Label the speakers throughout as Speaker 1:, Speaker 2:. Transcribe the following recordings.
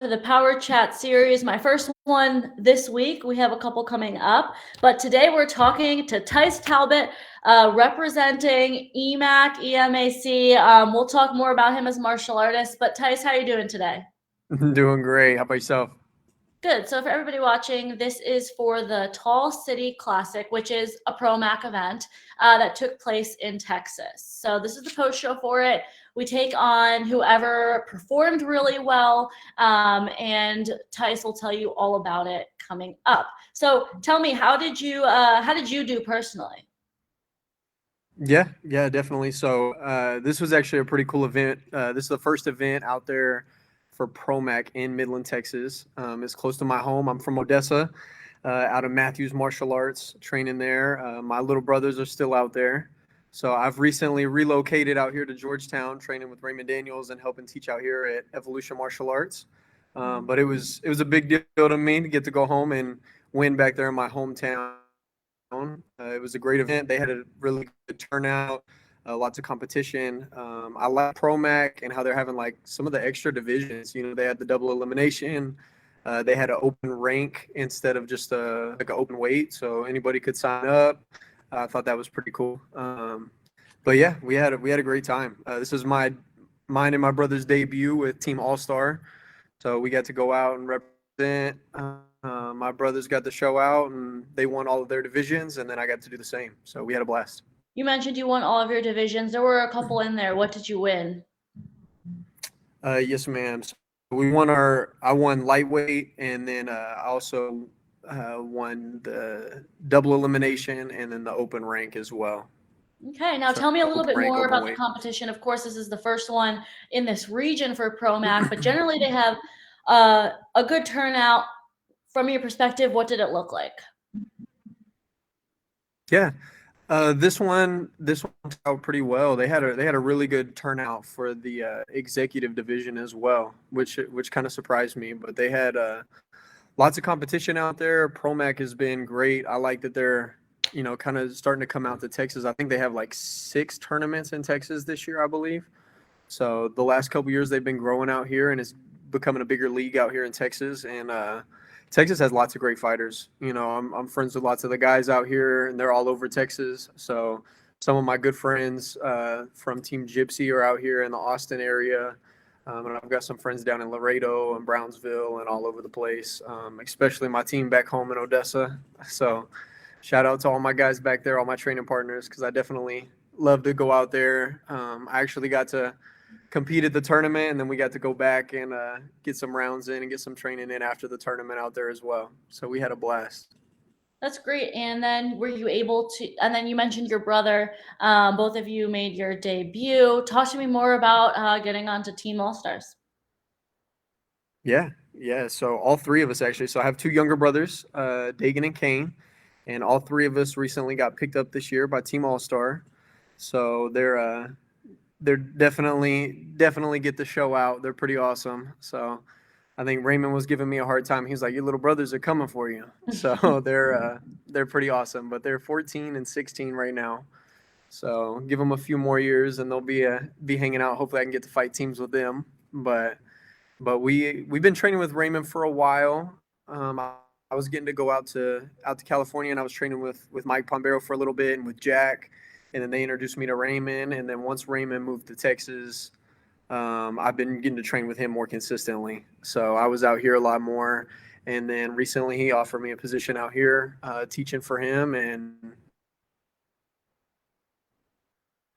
Speaker 1: to the Power Chat series. My first one this week. We have a couple coming up, but today we're talking to Tice Talbot, representing EMAC. We'll talk more about him as martial artist. But Tice, how are you doing today?
Speaker 2: Doing great. How about yourself?
Speaker 1: Good. So for everybody watching, this is for the Tall City Classic, which is a ProMac event that took place in Texas. So this is the post show for it. We take on whoever performed really well, and Tice will tell you all about it coming up. So tell me, how did you do personally?
Speaker 2: Yeah, definitely. So this was actually a pretty cool event. This is the first event out there for ProMac in Midland, Texas. It's close to my home. I'm from Odessa, out of Matthews Martial Arts, training there. My little brothers are still out there. So I've recently relocated out here to Georgetown, training with Raymond Daniels and helping teach out here at Evolution Martial Arts. But it was a big deal to me to get to go home and win back there in my hometown. It was a great event. They had a really good turnout, lots of competition. I like ProMac and how they're having like some of the extra divisions. You know, they had the double elimination. They had an open rank instead of just like an open weight, so anybody could sign up. I thought that was pretty cool. But yeah, we had a great time. This is mine and my brother's debut with Team All Star, so we got to go out and represent. My brothers got to show out, and they won all of their divisions, and then I got to do the same. So we had a blast.
Speaker 1: You mentioned you won all of your divisions. There were a couple in there. What did you win?
Speaker 2: Yes, ma'am. So I won lightweight, and then I also won the double elimination and then the open rank as well.
Speaker 1: Okay, now
Speaker 2: So
Speaker 1: tell me a little
Speaker 2: open
Speaker 1: bit
Speaker 2: rank,
Speaker 1: more
Speaker 2: open
Speaker 1: about the
Speaker 2: weight.
Speaker 1: competition. Of course, this is the first one in this region for ProMac, but generally they have a good turnout. From your perspective, what did it look like?
Speaker 2: Yeah. This one turned out pretty well. They had a really good turnout for the executive division as well, which kind of surprised me. But they had lots of competition out there. Promac has been great. I like that they're kind of starting to come out to Texas. I think they have like 6 tournaments in Texas this year, I believe. So the last couple years they've been growing out here, and it's becoming a bigger league out here in Texas. And Texas has lots of great fighters. I'm friends with lots of the guys out here, and they're all over Texas. So some of my good friends from Team Gypsy are out here in the Austin area. And I've got some friends down in Laredo and Brownsville and all over the place, especially my team back home in Odessa. So shout out to all my guys back there, all my training partners, because I definitely love to go out there. I actually got to compete at the tournament, and then we got to go back and get some rounds in and get some training in after the tournament out there as well. So we had a blast.
Speaker 1: That's great. And then were you able to? And then you mentioned your brother. Both of you made your debut. Talk to me more about getting onto Team All Stars.
Speaker 2: Yeah. So all three of us actually. So I have two younger brothers, Dagan and Kane, and all three of us recently got picked up this year by Team All Star. So they're definitely get the show out. They're pretty awesome. So I think Raymond was giving me a hard time. He was like, "Your little brothers are coming for you." So they're pretty awesome. But they're 14 and 16 right now. So give them a few more years, and they'll be hanging out. Hopefully, I can get to fight teams with them. But we've been training with Raymond for a while. I was getting to go out to California, and I was training with Mike Pombero for a little bit and with Jack, and then they introduced me to Raymond. And then once Raymond moved to Texas, I've been getting to train with him more consistently. So I was out here a lot more. And then recently he offered me a position out here teaching for him and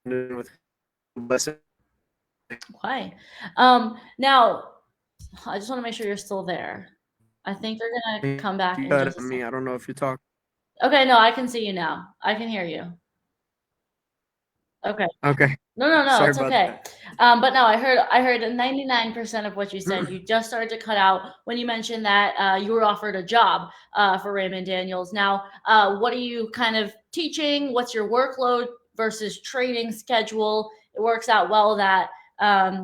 Speaker 2: with blessing.
Speaker 1: Okay. Now, I just want to make sure you're still there. I think you're gonna come back
Speaker 2: You
Speaker 1: in
Speaker 2: got
Speaker 1: just
Speaker 2: it
Speaker 1: a
Speaker 2: on me.
Speaker 1: second.
Speaker 2: I don't know if you're talking.
Speaker 1: Okay, no, I can see you now. I can hear you. Okay.
Speaker 2: Okay.
Speaker 1: No, no, no,
Speaker 2: Sorry
Speaker 1: it's
Speaker 2: about
Speaker 1: okay.
Speaker 2: that.
Speaker 1: But no, I heard 99% of what you said. You just started to cut out when you mentioned that you were offered a job for Raymond Daniels. Now, what are you kind of teaching? What's your workload versus training schedule? It works out well that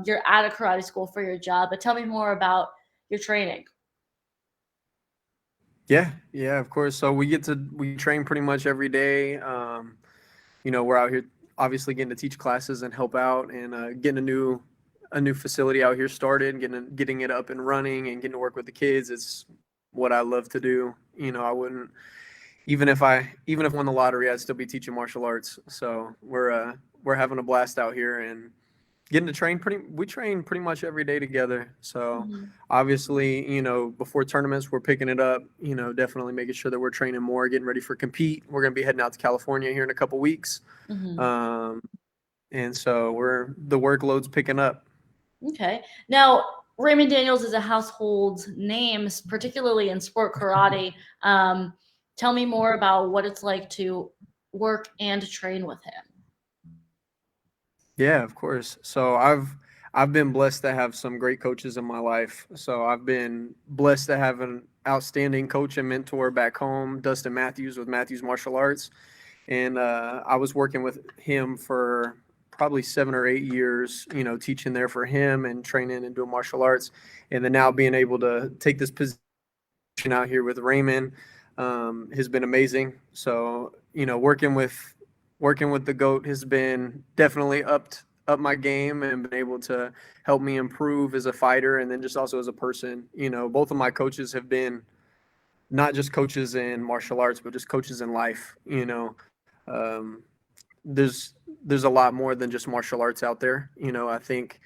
Speaker 1: you're at a karate school for your job, but tell me more about your training.
Speaker 2: Yeah, of course. So we train pretty much every day. We're out here obviously getting to teach classes and help out and getting a new a new facility out here started, getting it up and running, and getting to work with the kids. It's what I love to do. I wouldn't even if I won the lottery, I'd still be teaching martial arts. So we're having a blast out here and getting to train we train pretty much every day together. So
Speaker 1: Mhm.
Speaker 2: obviously, before tournaments, we're picking it up, definitely making sure that we're training more, getting ready for compete. We're going to be heading out to California here in a couple weeks.
Speaker 1: Mhm.
Speaker 2: Um, and so the workload's picking up.
Speaker 1: Okay. Now, Raymond Daniels is a household name, particularly in sport karate. Um, Tell me more about what it's like to work and train with him.
Speaker 2: Yeah, of course. So I've been blessed to have some great coaches in my life. So I've been blessed to have an outstanding coach and mentor back home, Dustin Matthews with Matthews Martial Arts, and I was working with him for probably 7 or 8 years, teaching there for him and training and doing martial arts, and then now being able to take this position out here with Raymond has been amazing. So working with the goat has been definitely up my game and been able to help me improve as a fighter and then just also as a person. Both of my coaches have been not just coaches in martial arts, but just coaches in life. Um, there's a lot more than just martial arts out there. I think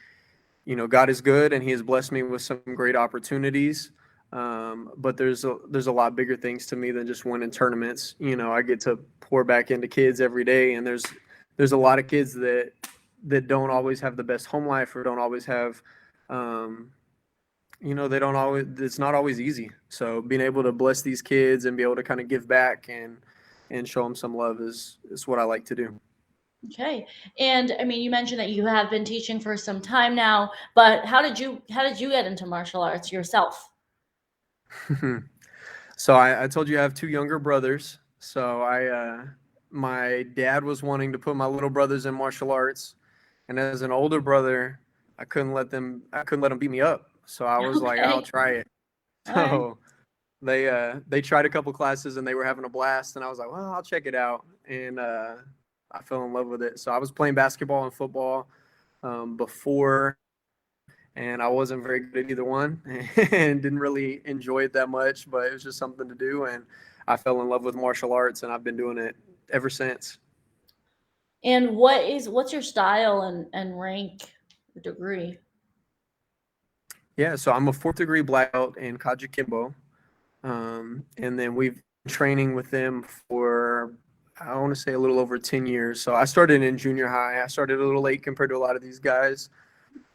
Speaker 2: God is good and He has blessed me with some great opportunities. But there's a lot bigger things to me than just winning tournaments. I get to pour back into kids every day, and there's a lot of kids that don't always have the best home life or don't always have, um, they don't always. It's not always easy. So being able to bless these kids and be able to kind of give back and show them some love is what I like to do.
Speaker 1: Okay. And I mean, you mentioned that you have been teaching for some time now, but how did you get into martial arts yourself?
Speaker 2: So I told you I have two younger brothers. So my dad was wanting to put my little brothers in martial arts, and as an older brother, I couldn't let them beat me up. So I was like, I'll
Speaker 1: Okay.
Speaker 2: try it.
Speaker 1: All right.
Speaker 2: So they tried a couple classes and they were having a blast, and I was like, well, I'll check it out, and I fell in love with it. So I was playing basketball and football before, and I wasn't very good at either one and didn't really enjoy it that much, but it was just something to do. And I fell in love with martial arts, and I've been doing it ever since.
Speaker 1: And what's your style and rank degree?
Speaker 2: Yeah, so I'm a fourth degree black belt in Kajukenbo. And then we've been training with them for, I want to say, a little over 10 years. So I started in junior high. I started a little late compared to a lot of these guys.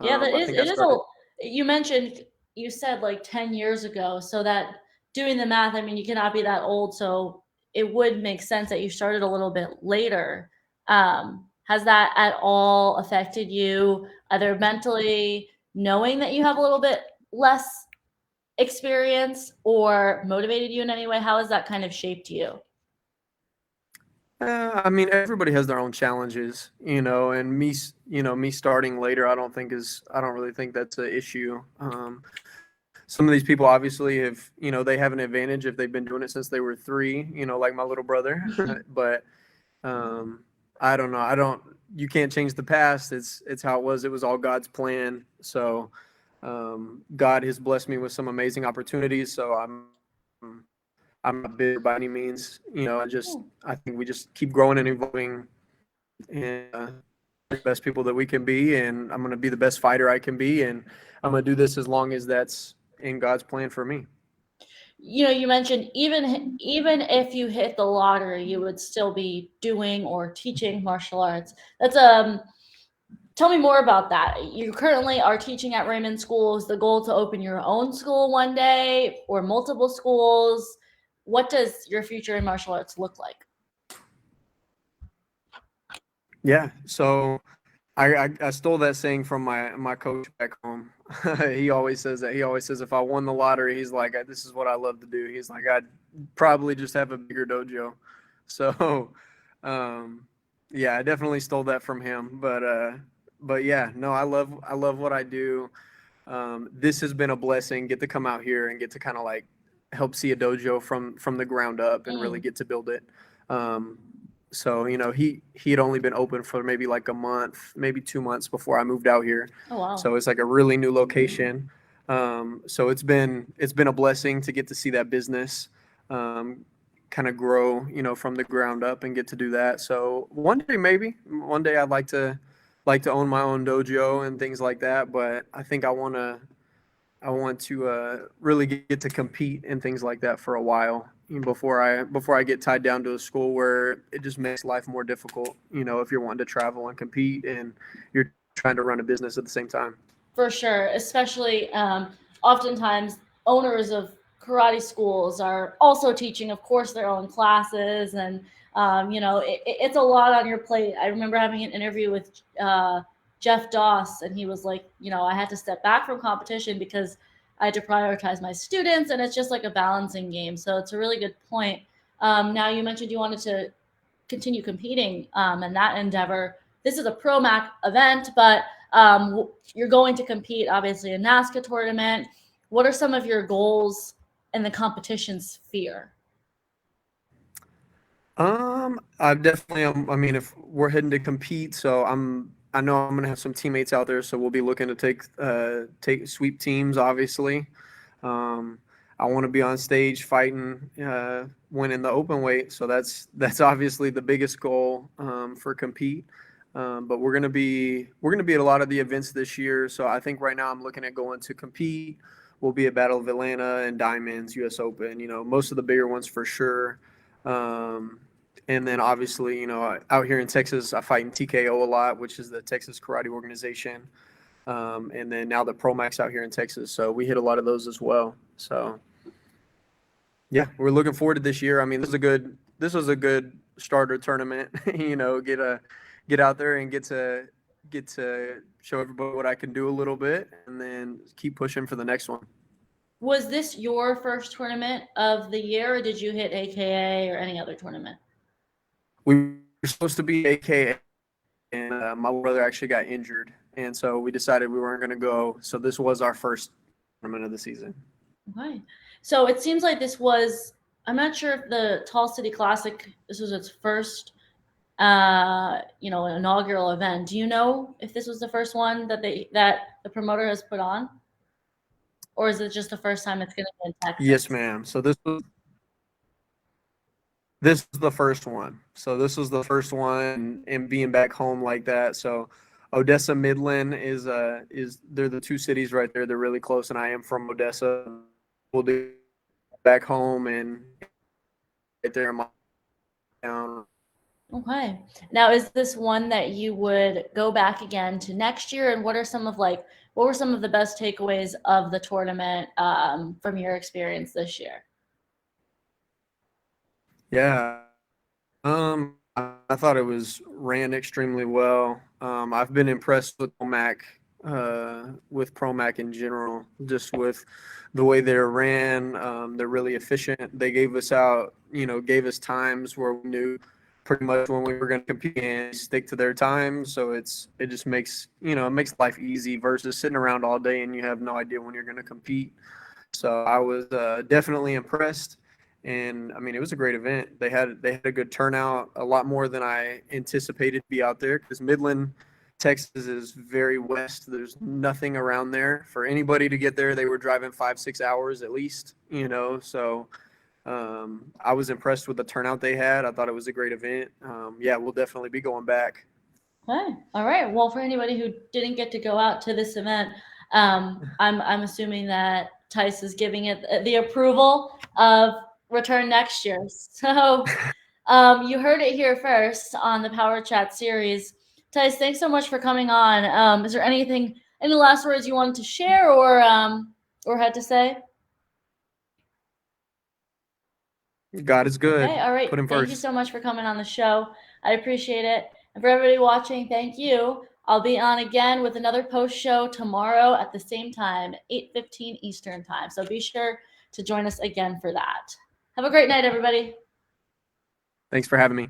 Speaker 1: Yeah, that
Speaker 2: I
Speaker 1: is
Speaker 2: think I
Speaker 1: it is
Speaker 2: started.
Speaker 1: a you mentioned you said like 10 years ago, so that doing the math, I mean, you cannot be that old, so it would make sense that you started a little bit later. Has that at all affected you, either mentally, knowing that you have a little bit less experience, or motivated you in any way? How has that kind of shaped you?
Speaker 2: I mean, everybody has their own challenges, and me starting later, I don't really think that's an issue. Some of these people obviously they have an advantage if they've been doing it since they were 3, like my little brother. But um, I don't know. You can't change the past. It's how it was. It was all God's plan. So God has blessed me with some amazing opportunities. So I'm not bitter by any means. I think we just keep growing and evolving and the best people that we can be. And I'm going to be the best fighter I can be. And I'm going to do this as long as that's in God's plan for me.
Speaker 1: You mentioned even if you hit the lottery, you would still be doing or teaching martial arts. That's Tell me more about that. You currently are teaching at Raymond School. Is the goal to open your own school one day or multiple schools? What does your future in martial arts look like?
Speaker 2: Yeah. So I stole that saying from my coach back home. He always says that. He always says if I won the lottery, he's like, this is what I love to do. He's like, I'd probably just have a bigger dojo. So, um, yeah, I definitely stole that from him. But yeah, no, I love what I do. This has been a blessing. Get to come out here and get to kind of like help see a dojo from the ground up and really
Speaker 1: Mm.
Speaker 2: get to build it. Um, So, he had only been open for maybe like a month, maybe 2 months before I moved out here.
Speaker 1: Oh, wow.
Speaker 2: So it's like a really new location. So it's been a blessing to get to see that business um, kind of grow, from the ground up and get to do that. So one day I'd like to own my own dojo and things like that. But I think I want to really get to compete and things like that for a while before I get tied down to a school where it just makes life more difficult. If you're wanting to travel and compete and you're trying to run a business at the same time.
Speaker 1: For sure, especially oftentimes owners of karate schools are also teaching, of course, their own classes, and it's a lot on your plate. I remember having an interview with Jeff Doss, and he was like, I had to step back from competition because I had to prioritize my students, and it's just like a balancing game. So it's a really good point. Now you mentioned you wanted to continue competing in that endeavor. This is a Pro Mac event, but you're going to compete obviously in NASCAR tournament. What are some of your goals in the competition sphere?
Speaker 2: I definitely I mean, if we're heading to compete, so I know I'm gonna have some teammates out there, so we'll be looking to take sweep teams, obviously. Um, I want to be on stage fighting, winning the open weight. So that's obviously the biggest goal for compete. But we're gonna be at a lot of the events this year. So I think right now I'm looking at going to compete. We'll be at Battle of Atlanta and Diamonds, U.S. Open. Most of the bigger ones for sure. Um, and then obviously, out here in Texas, I fight in TKO a lot, which is the Texas Karate Organization. And then now the Pro Max out here in Texas. So we hit a lot of those as well. So yeah, we're looking forward to this year. I mean, this was a good starter tournament. Get out there and get to show everybody what I can do a little bit, and then keep pushing for the next one.
Speaker 1: Was this your first tournament of the year, or did you hit AKA or any other tournament?
Speaker 2: We were supposed to be AKA, and my brother actually got injured, and so we decided we weren't going to go. So this was our first tournament of the season.
Speaker 1: Okay. So it seems like this was, I'm not sure if the Tall City Classic, this was its first, inaugural event. Do you know if this was the first one that the promoter has put on? Or is it just the first time it's going to be in
Speaker 2: Yes,
Speaker 1: Texas?
Speaker 2: ma'am. So this was the first one. So this was the first one, and being back home like that. So Odessa Midland is they're the two cities right there. They're really close, and I am from Odessa. We'll do back home and right there in my town.
Speaker 1: Okay. Now, is this one that you would go back again to next year? And what were some of the best takeaways of the tournament from your experience this year?
Speaker 2: Yeah. I thought it was ran extremely well. I've been impressed with Promac in general, just with the way they're ran. They're really efficient. They gave us times where we knew pretty much when we were going to compete and stick to their times. So it just makes life easy versus sitting around all day and you have no idea when you're going to compete. So I was definitely impressed, and I mean it was a great event. They had a good turnout, a lot more than I anticipated to be out there because Midland, Texas is very west. There's nothing around there for anybody to get there. They were driving 5-6 hours at least, So I was impressed with the turnout they had. I thought it was a great event. Yeah, we'll definitely be going back.
Speaker 1: Okay. All right. Well, for anybody who didn't get to go out to this event, I'm assuming that Tice is giving it the approval of return next year. So you heard it here first on the Power Chat series. Tice, thanks so much for coming on. Is there any last words you wanted to share or had to say?
Speaker 2: God is
Speaker 1: Okay,
Speaker 2: good.
Speaker 1: all right.
Speaker 2: Put him
Speaker 1: Thank you
Speaker 2: first.
Speaker 1: so much for coming on the show. I appreciate it. And for everybody watching, thank you. I'll be on again with another post show tomorrow at the same time, 8:15 Eastern time. So be sure to join us again for that. Have a great night, everybody.
Speaker 2: Thanks for having me.